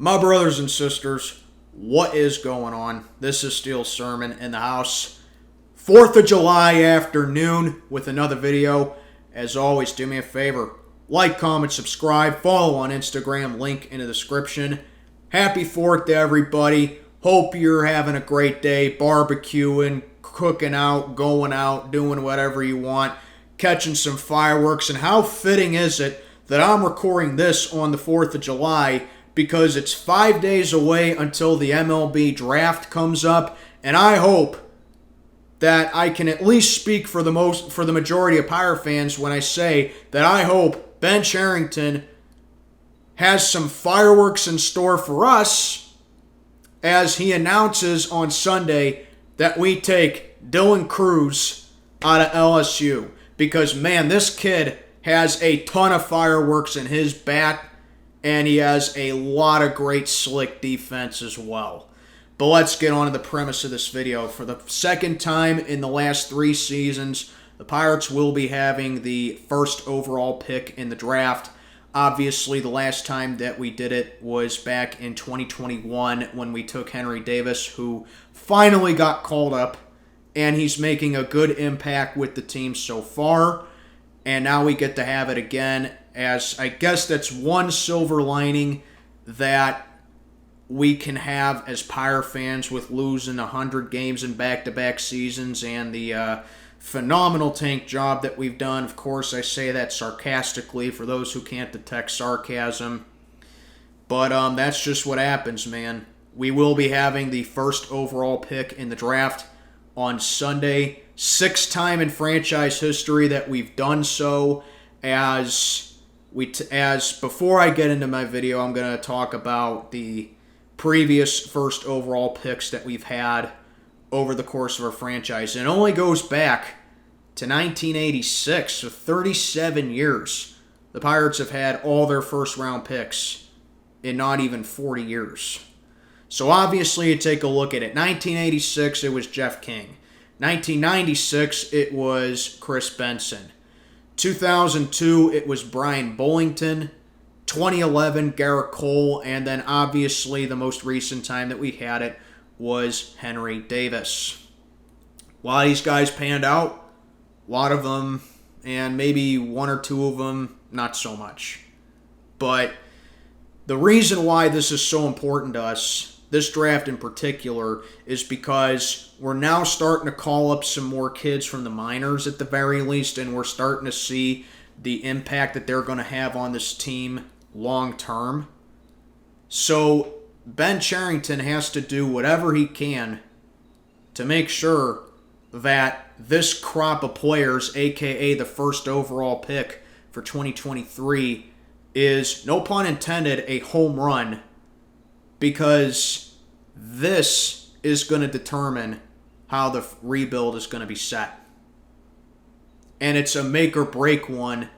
My brothers and sisters, what is going on? This is Steel Sermon in the house. 4th of July afternoon with another video. As always, do me a favor. Like, comment, subscribe, follow on Instagram, link in the description. Happy 4th to everybody. Hope you're having a great day, barbecuing, cooking out, going out, doing whatever you want, catching some fireworks. And how fitting is it that I'm recording this on the 4th of July because it's 5 days away until the MLB Draft comes up, and I hope that I can at least speak for the majority of Pirate fans when I say that I hope Ben Cherrington has some fireworks in store for us as he announces on Sunday that we take Dylan Crews out of LSU. Because, man, this kid has a ton of fireworks in his bat, and he has a lot of great slick defense as well. But let's get on to the premise of this video. For the second time in the last 3 seasons, the Pirates will be having the first overall pick in the draft. Obviously, the last time that we did it was back in 2021 when we took Henry Davis, who finally got called up, and he's making a good impact with the team so far. And now we get to have it again, as I guess that's one silver lining that we can have as Pirate fans with losing 100 games in back-to-back seasons and the phenomenal tank job that we've done. Of course, I say that sarcastically for those who can't detect sarcasm. But that's just what happens, man. We will be having the first overall pick in the draft on Sunday. 6th time in franchise history that we've done so. As before I get into my video, I'm going to talk about the previous first overall picks that we've had over the course of our franchise. And it only goes back to 1986, so 37 years. The Pirates have had all their first round picks in not even 40 years. So obviously you take a look at it. 1986, it was Jeff King. 1996, it was Chris Benson. 2002, it was Brian Bullington. 2011, Garrett Cole. And then obviously the most recent time that we had it was Henry Davis. A lot of these guys panned out. A lot of them, and maybe 1 or 2 of them, not so much. But the reason why this is so important to us, this draft in particular, is because we're now starting to call up some more kids from the minors at the very least, and we're starting to see the impact that they're going to have on this team long term. So Ben Cherrington has to do whatever he can to make sure that this crop of players, aka the first overall pick for 2023, is, no pun intended, a home run, because this is going to determine how the rebuild is going to be set. And it's a make or break one,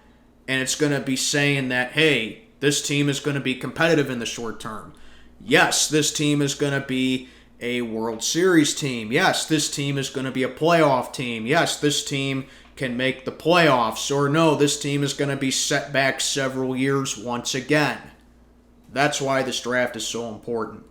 and it's going to be saying that, hey, this team is going to be competitive in the short term. Yes, this team is going to be a World Series team. Yes, this team is going to be a playoff team. Yes, this team can make the playoffs. Or no, this team is going to be set back several years once again. That's why this draft is so important.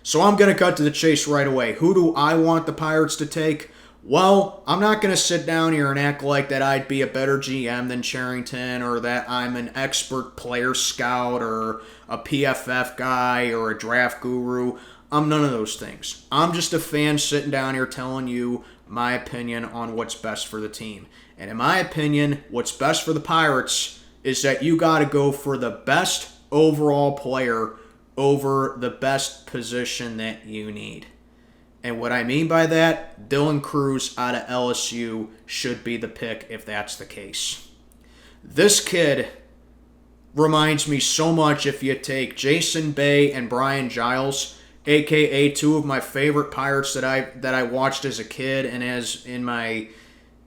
So I'm going to cut to the chase right away. Who do I want the Pirates to take? Well, I'm not going to sit down here and act like that I'd be a better GM than Cherrington, or that I'm an expert player scout or a PFF guy or a draft guru. I'm none of those things. I'm just a fan sitting down here telling you my opinion on what's best for the team. And in my opinion, what's best for the Pirates is that you got to go for the best overall player over the best position that you need. And what I mean by that, Dylan Crews out of LSU should be the pick if that's the case. This kid reminds me so much if you take Jason Bay and Brian Giles, aka 2 of my favorite Pirates that I watched as a kid and as in my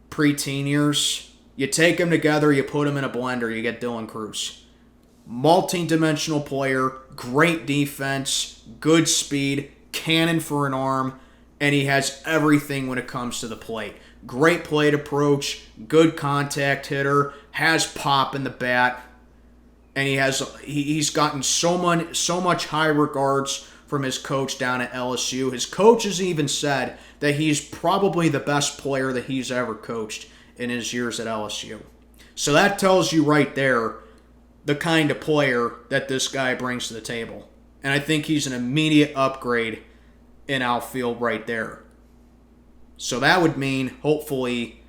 preteen years. You take them together, you put them in a blender, you get Dylan Crews. Multi-dimensional player, great defense, good speed, cannon for an arm, and he has everything when it comes to the plate. Great plate approach, good contact hitter, has pop in the bat. And he's gotten so much high regards from his coach down at LSU. His coach has even said that he's probably the best player that he's ever coached in his years at LSU. So that tells you right there the kind of player that this guy brings to the table. And I think he's an immediate upgrade in outfield right there. So that would mean, hopefully,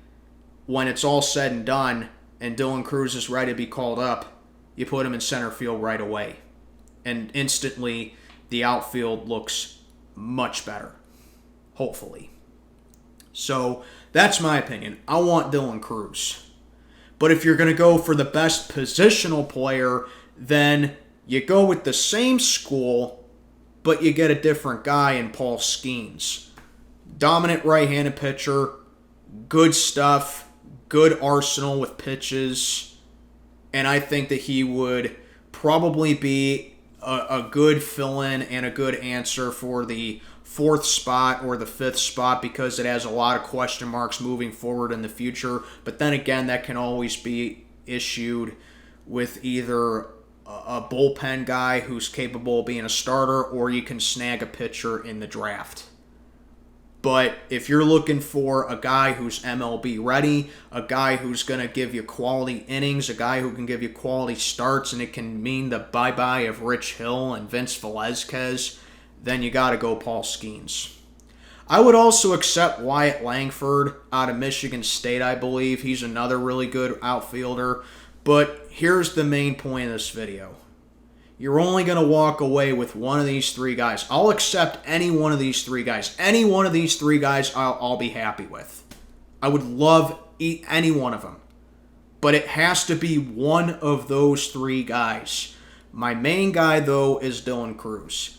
when it's all said and done and Dylan Crews is ready to be called up, you put him in center field right away. And instantly, the outfield looks much better. Hopefully. So, that's my opinion. I want Dylan Crews. But if you're going to go for the best positional player, then you go with the same school, but you get a different guy in Paul Skeens. Dominant right-handed pitcher, good stuff, good arsenal with pitches, and I think that he would probably be a good fill-in and a good answer for the 4th spot or the 5th spot because it has a lot of question marks moving forward in the future. But then again, that can always be issued with either a bullpen guy who's capable of being a starter, or you can snag a pitcher in the draft. But if you're looking for a guy who's MLB ready, a guy who's going to give you quality innings, a guy who can give you quality starts, and it can mean the bye-bye of Rich Hill and Vince Velasquez, then you got to go Paul Skeens. I would also accept Wyatt Langford out of Michigan State, I believe. He's another really good outfielder. But here's the main point of this video. You're only going to walk away with one of these 3 guys. I'll accept any one of these 3 guys. Any one of these 3 guys I'll be happy with. I would love any one of them. But it has to be one of those 3 guys. My main guy, though, is Dylan Crews.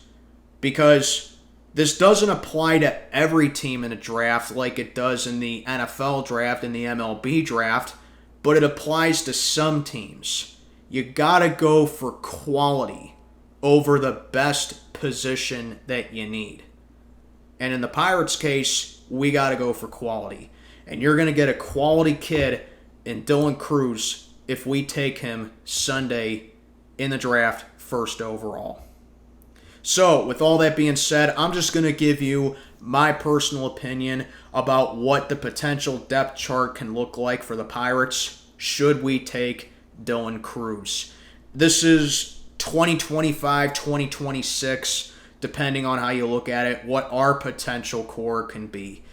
Because this doesn't apply to every team in a draft like it does in the NFL draft and the MLB draft, but it applies to some teams. You gotta go for quality over the best position that you need. And in the Pirates' case, we gotta go for quality. And you're gonna get a quality kid in Dylan Crews if we take him Sunday in the draft 1st overall. So, with all that being said, I'm just gonna give you my personal opinion about what the potential depth chart can look like for the Pirates should we take Dylan Crews. This is 2025, 2026, depending on how you look at it, what our potential core can be.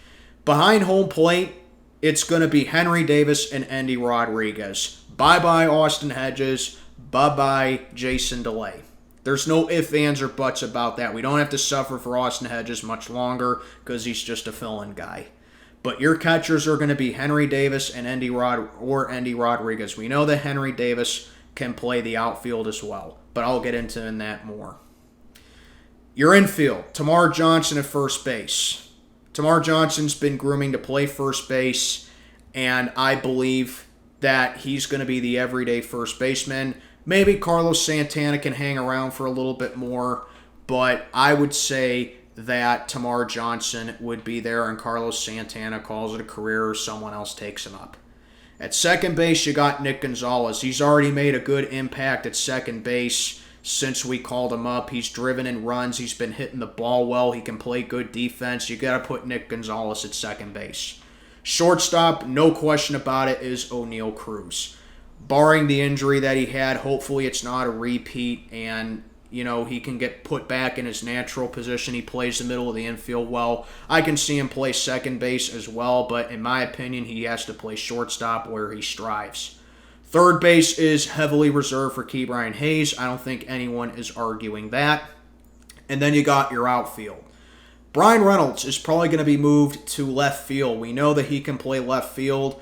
Behind home plate, it's going to be Henry Davis and Endy Rodriguez. Bye-bye Austin Hedges. Bye-bye Jason DeLay. There's no ifs, ands, or buts about that. We don't have to suffer for Austin Hedges much longer because he's just a fill-in guy. But your catchers are going to be Henry Davis and Endy Rodriguez. We know that Henry Davis can play the outfield as well, but I'll get into that more. Your infield, Tamar Johnson at first base. Tamar Johnson's been grooming to play first base, and I believe that he's going to be the everyday first baseman. Maybe Carlos Santana can hang around for a little bit more, but I would say that Tamar Johnson would be there and Carlos Santana calls it a career or someone else takes him up. At second base, you got Nick Gonzalez. He's already made a good impact at second base since we called him up. He's driven in runs. He's been hitting the ball well. He can play good defense. You got to put Nick Gonzalez at second base. Shortstop, no question about it, is O'Neal Cruz. Barring the injury that he had, hopefully it's not a repeat and he can get put back in his natural position. He plays the middle of the infield well. I can see him play second base as well, but in my opinion, he has to play shortstop where he strives. Third base is heavily reserved for Ke'Bryan Hayes. I don't think anyone is arguing that. And then you got your outfield. Brian Reynolds is probably going to be moved to left field. We know that he can play left field,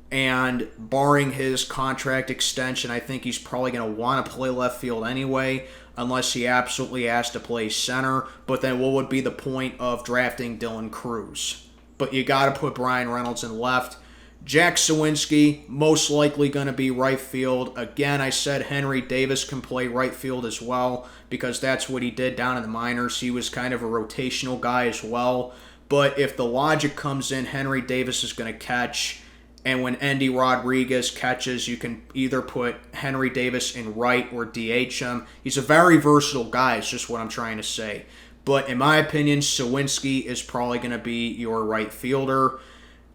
and barring his contract extension, I think he's probably going to want to play left field anyway, unless he absolutely has to play center. But then what would be the point of drafting Dylan Crews? But you got to put Brian Reynolds in left. Jack Sawinski, most likely going to be right field. Again, I said Henry Davis can play right field as well because that's what he did down in the minors. He was kind of a rotational guy as well. But if the logic comes in, Henry Davis is going to catch, And when Andy Rodriguez catches, you can either put Henry Davis in right or DH him. He's a very versatile guy, is just what I'm trying to say. But in my opinion, Sawinski is probably going to be your right fielder.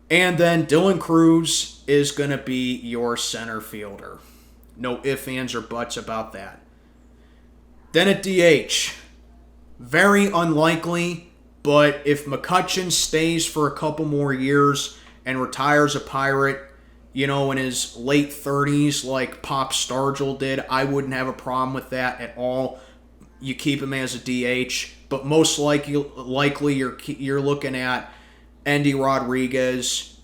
And then Dylan Cruz is going to be your center fielder. No ifs, ands, or buts about that. Then at DH, very unlikely, but if McCutchen stays for a couple more years and retires a Pirate, in his late 30s like Pop Stargell did, I wouldn't have a problem with that at all. You keep him as a DH, but most likely you're looking at Andy Rodriguez,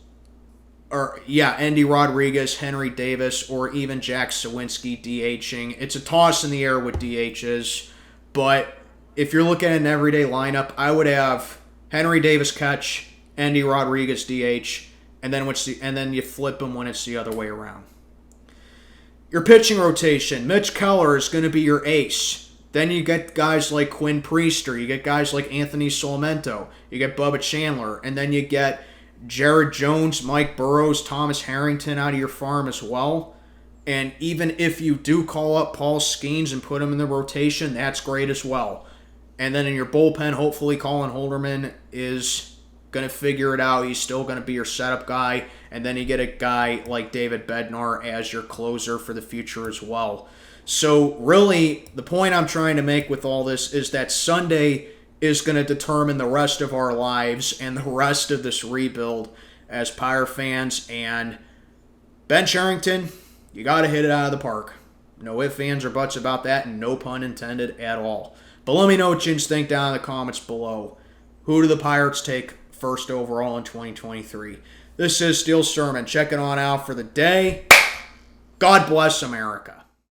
Henry Davis, or even Jack Sawinski DHing. It's a toss in the air with DHs, but if you're looking at an everyday lineup, I would have Henry Davis catch, Andy Rodriguez DH, and then you flip them when it's the other way around. Your pitching rotation, Mitch Keller is going to be your ace. Then you get guys like Quinn Priester, you get guys like Anthony Solamento, you get Bubba Chandler, and then you get Jared Jones, Mike Burrows, Thomas Harrington out of your farm as well. And even if you do call up Paul Skeens and put him in the rotation, that's great as well. And then in your bullpen, hopefully Colin Holderman is going to figure it out. He's still going to be your setup guy. And then you get a guy like David Bednar as your closer for the future as well. So really, the point I'm trying to make with all this is that Sunday is going to determine the rest of our lives and the rest of this rebuild as Pirate fans. And Ben Cherrington, you got to hit it out of the park. No ifs, ands, or buts about that, and no pun intended at all. But let me know what you think down in the comments below. Who do the Pirates take first overall in 2023? This is Steel Sermon checking on out for the day. God bless America.